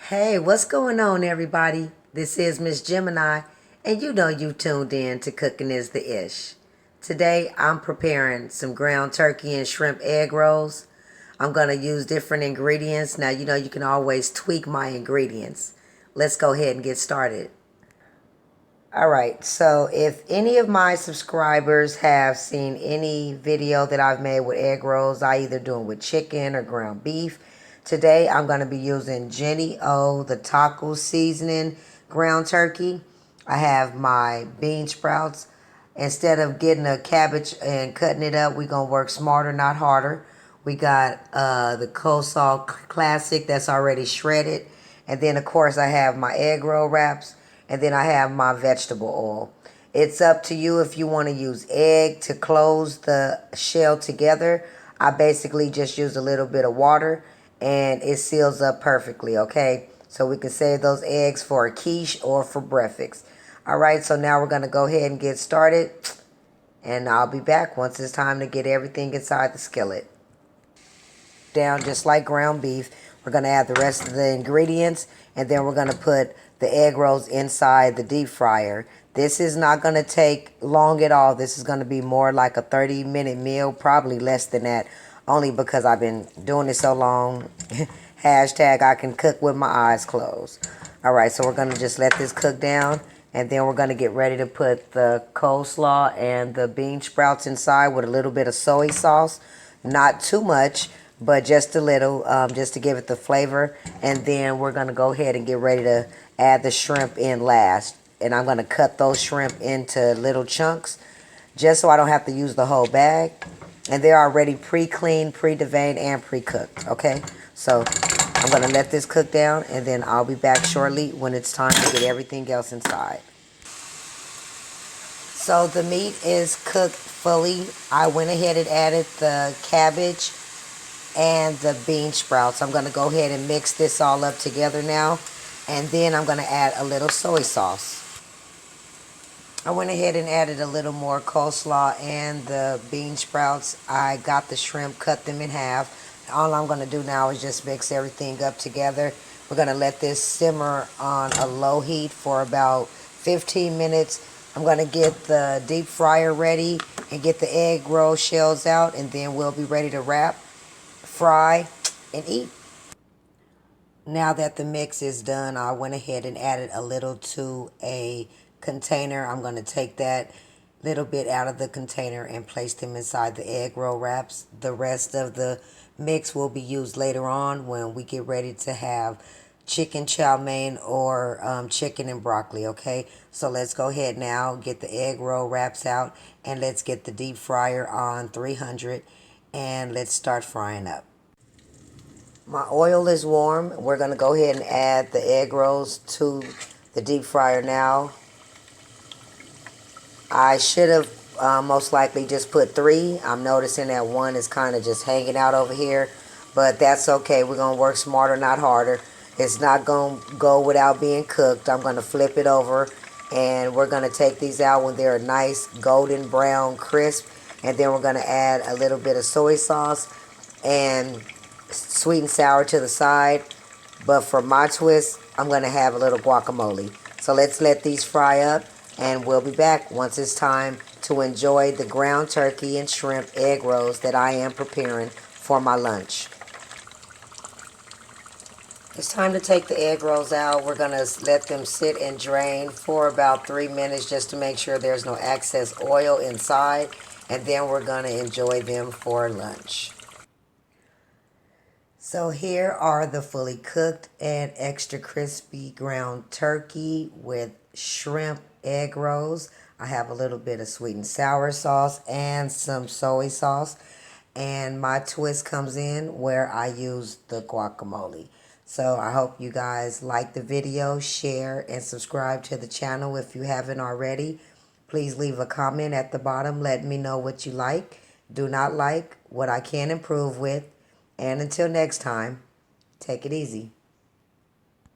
Hey, what's going on, everybody? This is Miss Gemini, and you know you tuned in to Cooking is the Ish. Today, I'm preparing some ground turkey and shrimp egg rolls. I'm going to use different ingredients. Now, you know you can always tweak my ingredients. Let's go ahead and get started. All right, so if any of my subscribers have seen any video that I've made with egg rolls, I either do them with chicken or ground beef. Today, I'm going to be using Jenny O, the taco seasoning ground turkey. I have my bean sprouts. Instead of getting a cabbage and cutting it up, we're going to work smarter, not harder. We got the coleslaw classic that's already shredded. And then, of course, I have my egg roll wraps. And then I have my vegetable oil. It's up to you if you want to use egg to close the shell together. I basically just use a little bit of water and it seals up perfectly, okay? So we can save those eggs for a quiche or for breakfast. All right, so now we're going to go ahead and get started. And I'll be back once it's time to get everything inside the skillet. Down just like ground beef. We're going to add the rest of the ingredients, and then we're going to put the egg rolls inside the deep fryer. This is not going to take long at all. This is going to be more like a 30-minute meal, probably less than that, only because I've been doing it so long. Hashtag I can cook with my eyes closed. All right, so we're going to just let this cook down, and then we're going to get ready to put the coleslaw and the bean sprouts inside with a little bit of soy sauce. Not too much, but just a little, just to give it the flavor. And then we're going to go ahead and get ready to add the shrimp in last. And I'm going to cut those shrimp into little chunks just so I don't have to use the whole bag. And they're already pre-cleaned, pre-deveined, and pre-cooked, okay? So I'm going to let this cook down, and then I'll be back shortly when it's time to get everything else inside. So the meat is cooked fully. I went ahead and added the cabbage and the bean sprouts. I'm going to go ahead and mix this all up together now. And then I'm going to add a little soy sauce. I went ahead and added a little more coleslaw and the bean sprouts. I got the shrimp, cut them in half. All I'm going to do now is just mix everything up together. We're going to let this simmer on a low heat for about 15 minutes. I'm going to get the deep fryer ready and get the egg roll shells out, and then we'll be ready to wrap, fry, and eat. Now that the mix is done, I went ahead and added a little to a container. I'm going to take that little bit out of the container and place them inside the egg roll wraps. The rest of the mix will be used later on when we get ready to have chicken chow mein or chicken and broccoli, okay? So let's go ahead now, get the egg roll wraps out, and let's get the deep fryer on 300, and let's start frying up. My oil is warm. We're going to go ahead and add the egg rolls to the deep fryer now. I should have most likely just put 3. I'm noticing that 1 is kind of just hanging out over here, but that's okay. We're going to work smarter, not harder. It's not going to go without being cooked. I'm going to flip it over, and we're going to take these out when they're nice golden brown crisp, and then we're going to add a little bit of soy sauce and sweet and sour to the side. But for my twist, I'm going to have a little guacamole. So let's let these fry up, and we'll be back once it's time to enjoy the ground turkey and shrimp egg rolls that I am preparing for my lunch. It's time to take the egg rolls out. We're going to let them sit and drain for about 3 minutes just to make sure there's no excess oil inside. And then we're going to enjoy them for lunch. So here are the fully cooked and extra crispy ground turkey with shrimp egg rolls. I have a little bit of sweet and sour sauce and some soy sauce. And my twist comes in where I use the guacamole. So I hope you guys like the video, share, and subscribe to the channel if you haven't already. Please leave a comment at the bottom. Let me know what you like, do not like, what I can improve with. And until next time, take it easy.